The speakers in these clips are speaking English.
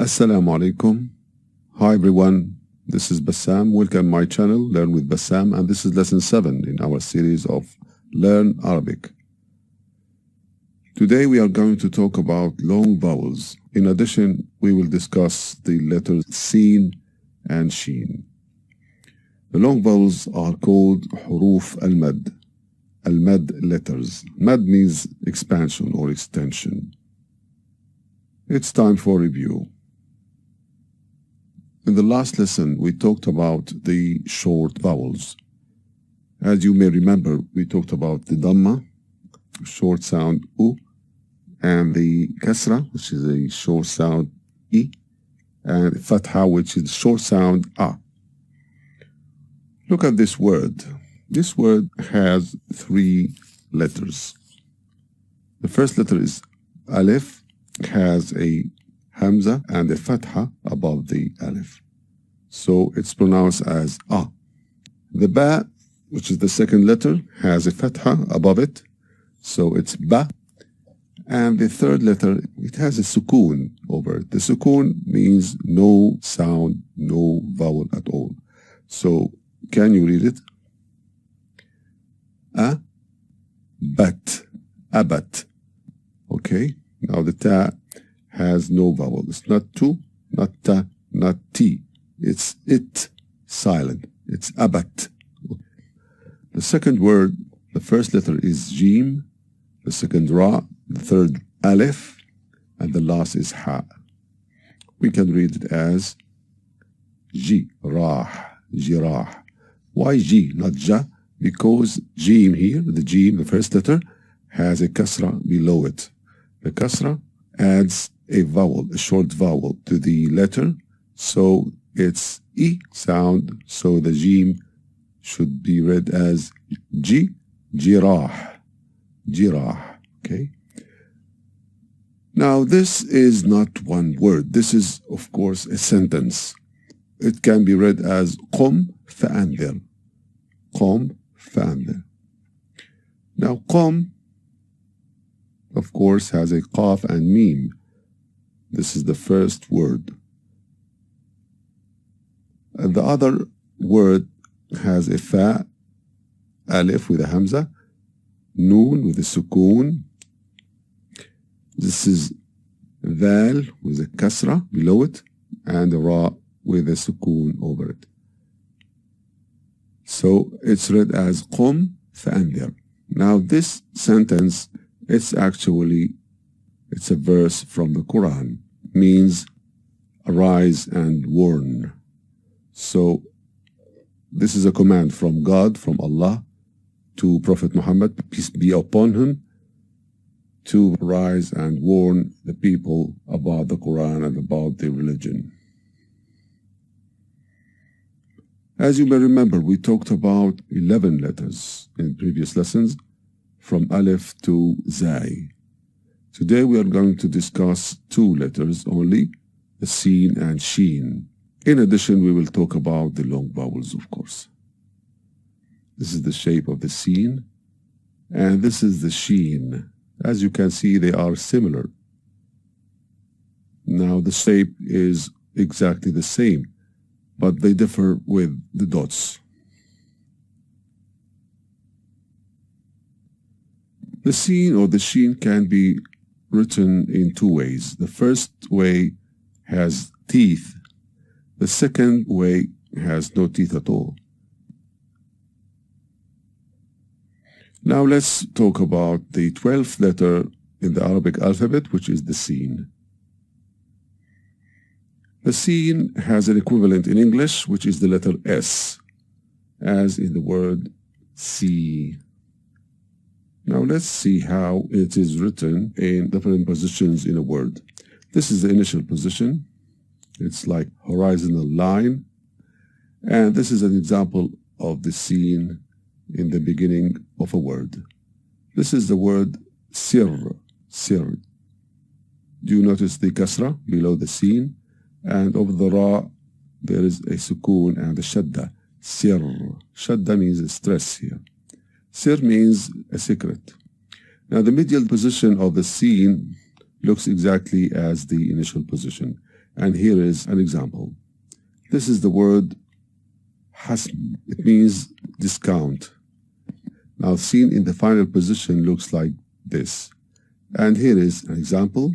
Assalamu alaikum. Hi everyone, this is Bassam. Welcome my channel, Learn with Bassam, and this is lesson 7 in our series of Learn Arabic. Today we are going to talk about long vowels. In addition, we will discuss the letters sheen and sheen. The long vowels are called حروف المد, al-mad letters. Mad means expansion or extension. It's time for review. In the last lesson, we talked about the short vowels. As you may remember, we talked about the dhamma, short sound u, and the kasra, which is a short sound i, and fatha, which is short sound a. Look at this word. This word has 3 letters. The first letter is alif, has a hamza and a fatha above the alif. So it's pronounced as a. The ba, which is the second letter, has a fatha above it. So it's ba. And the third letter, it has a sukoon over it. The sukoon means no sound, no vowel at all. So can you read it? A, bat, abat. Okay, now the ta has no vowel. It's not tu, not ta, not ti. It's it, silent. It's abat. The second word, the first letter is jim, the second ra, the third alif, and the last is ha. We can read it as jirah, jirah. Why ji, not ja? Because jim here, the jim, the first letter, has a kasra below it. The kasra adds a vowel, a short vowel to the letter, so it's e sound, so the jim should be read as ji, jirah, jirah, okay? Now this is not one word, this is of course a sentence. It can be read as قم فأنذر, قم فأنذر. Now قم, of course, has a qaf and mim. This is the first word. And the other word has a fa, alif with a hamza, noon with a sukoon. This is val with a kasra below it, and a ra with a sukoon over it. So it's read as qum fa'andir. Now this sentence, it's a verse from the Quran, means arise and warn. So this is a command from God, from Allah, to Prophet Muhammad, peace be upon him, to rise and warn the people about the Quran and about the religion. As you may remember, we talked about 11 letters in previous lessons, from alif to zai. Today we are going to discuss 2 letters only, the sheen and sheen. In addition, we will talk about the long vowels, of course. This is the shape of the sheen, and this is the sheen. As you can see, they are similar. Now the shape is exactly the same, but they differ with the dots. The sheen or the sheen can be written in 2 ways. The first way has teeth. The second way has no teeth at all. Now let's talk about the 12th letter in the Arabic alphabet, which is the sheen. The sheen has an equivalent in English, which is the letter S, as in the word see. Now let's see how it is written in different positions in a word. This is the initial position. It's like horizontal line. And this is an example of the sheen in the beginning of a word. This is the word sir, sir. Do you notice the kasra below the sheen? And over the ra, there is a sukoon and a shadda. Sir. Shadda means stress here. Sir means a secret. Now the medial position of the sheen looks exactly as the initial position. And here is an example. This is the word hasm. It means discount. Now seen in the final position looks like this. And here is an example.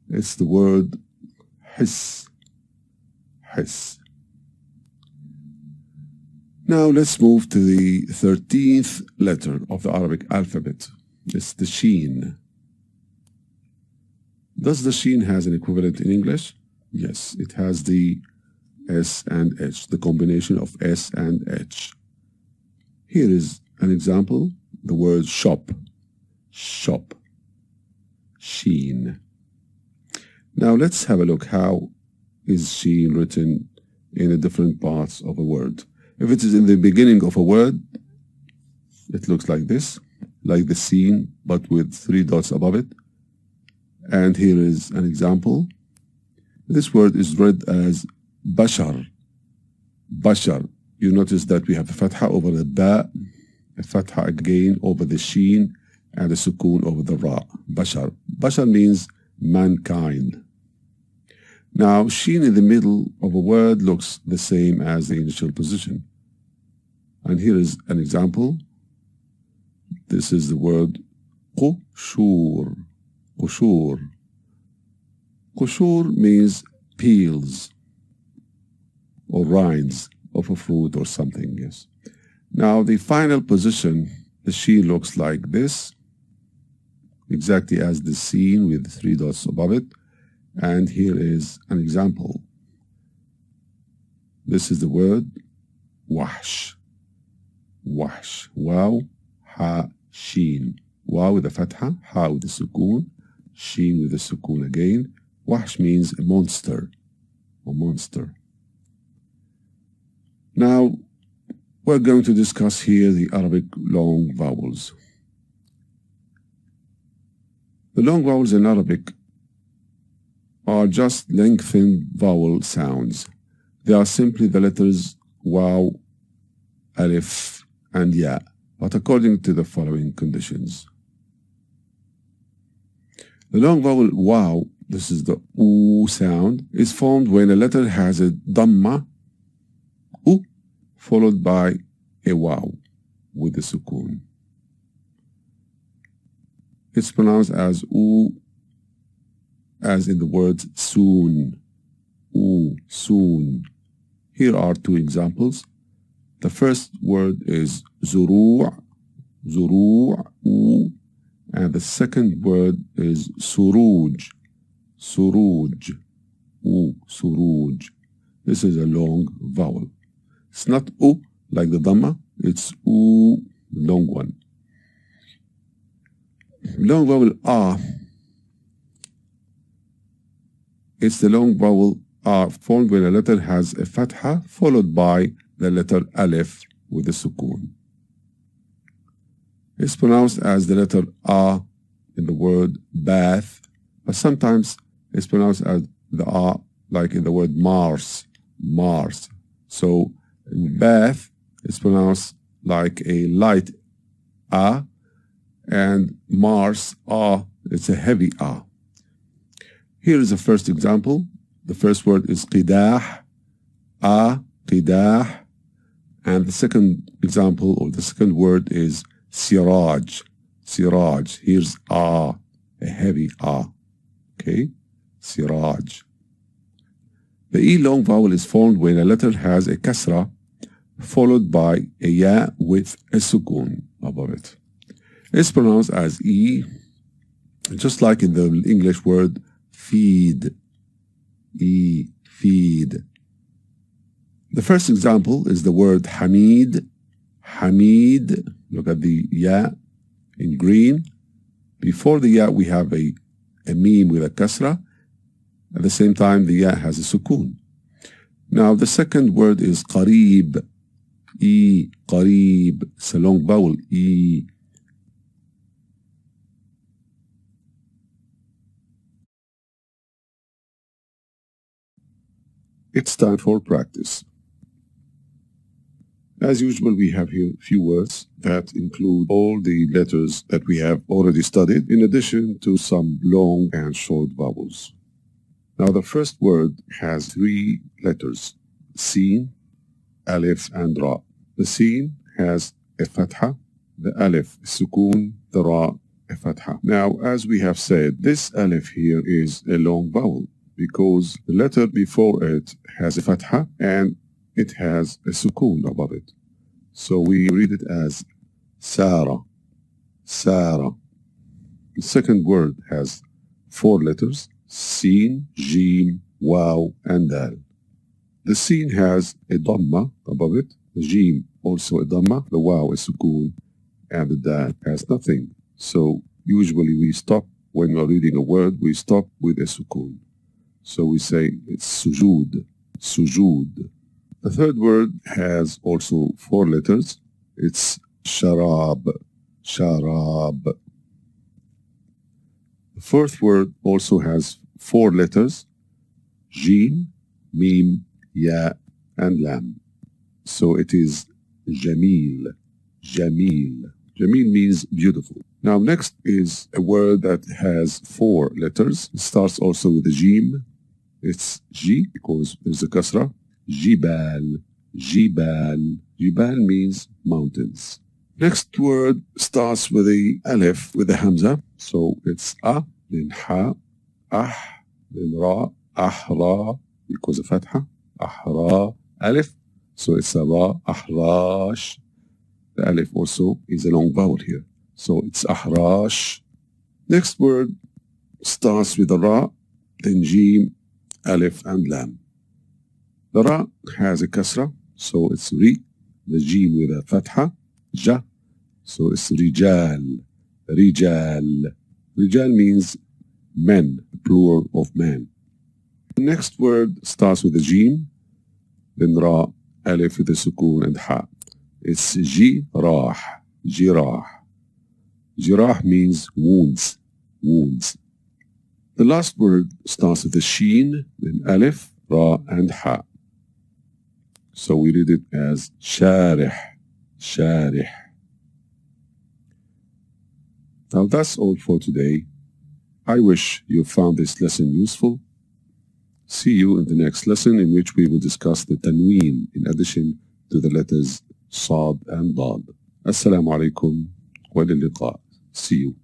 It's the word hiss. Hiss. Now let's move to the 13th letter of the Arabic alphabet. It's the sheen. Does the sheen has an equivalent in English? Yes, it has the S and H, the combination of S and H. Here is an example, the word shop. Shop. Sheen. Now let's have a look how is sheen written in the different parts of a word. If it is in the beginning of a word, it looks like this, like the scene, but with 3 dots above it. And here is an example. This word is read as bashar. Bashar. You notice that we have a fatha over the ba, a fatha again over the sheen, and a sukoon over the ra. Bashar. Bashar means mankind. Now, sheen in the middle of a word looks the same as the initial position. And here is an example. This is the word qushur. Qushur. Qushur means peels or rinds of a fruit or something, yes. Now, the final position, the sheen looks like this, exactly as the scene with 3 dots above it. And here is an example. This is the word wahsh. Wahsh. Waw, ha, sheen. Waw with a fatha, ha with a sukoon, sheen with a sukoon again. Wahsh means a monster. A monster. Now, we're going to discuss here the Arabic long vowels. The long vowels in Arabic are just lengthened vowel sounds. They are simply the letters waw, alif, and ya, but according to the following conditions. The long vowel waw, this is the oo sound, is formed when a letter has a dhamma, u, followed by a waw with a sukoon. It's pronounced as oo, as in the word soon. Oo, soon. Here are 2 examples. The first word is zuru', zuru', oo, and the second word is suruj, suruj, oo, suruj. This is a long vowel. It's not u like the dhamma, it's oo, long one. Long vowel a. It's the long vowel a formed when a letter has a fatha followed by the letter alif with a sukoon. It's pronounced as the letter a in the word bath, but sometimes it's pronounced as the a like in the word Mars, Mars. So in bath, it's pronounced like a light a, and Mars a, it's a heavy a. Here is the first example. The first word is qidah, a, qidah, and the second example or the second word is siraj, siraj. Here's a heavy a, okay, siraj. The E long vowel is formed when a letter has a kasra followed by a ya with a sukoon above it. It's pronounced as E, just like in the English word feed, E, feed. The first example is the word hamid, hamid. Look at the ya in green. Before the ya we have a meme with a kasra. At the same time the ya has a sukoon. Now the second word is qareeb, E, qareeb. It's a long vowel, E. It's time for practice. As usual, we have here a few words that include all the letters that we have already studied, in addition to some long and short vowels. Now the first word has 3 letters, sheen, alif, and ra. The sheen has a fatha, the alif sukun, the ra a fatha. Now, as we have said, this alif here is a long vowel because the letter before it has a fatha and it has a sukun above it. So we read it as Sara, Sara. The second word has 4 letters, sheen, jim, waw, and dal. The sheen has a dhamma above it, the jim also a dhamma, the waw a sukun, and the dal has nothing. So usually we stop, when we're reading a word, we stop with a sukun. So we say it's sujud, sujud. The third word has also 4 letters. It's sharab, sharab. The fourth word also has 4 letters, jeen, mim, ya, and lam. So it is jamil, jamil. Jamil means beautiful. Now next is a word that has 4 letters. It starts also with a jim. It's ji because there's a kasra. Jibal, jibal. Jibal means mountains. Next word starts with the alif with the hamza. So it's a, then ha, ah, then ra, ahra, because of fatha, ahra, alif. So it's a ra, ahrash. The alif also is a long vowel here. So it's ahrash. Next word starts with the ra, then jim, alif, and lam. The ra has a kasra, so it's ri. The jim with a fatha, ja. So it's rijal, rijal. Rijal means men, plural of man. The next word starts with a jim, then ra, alif with a sukun and ha. It's jirah, jirah. Jirah means wounds, wounds. The last word starts with a sheen, then alif, ra, and ha. So we read it as sharih, sharih. Now that's all for today. I wish you found this lesson useful. See you in the next lesson, in which we will discuss the tanween in addition to the letters صاد and ضاد. Assalamu alaikum wa lil liqa. See you.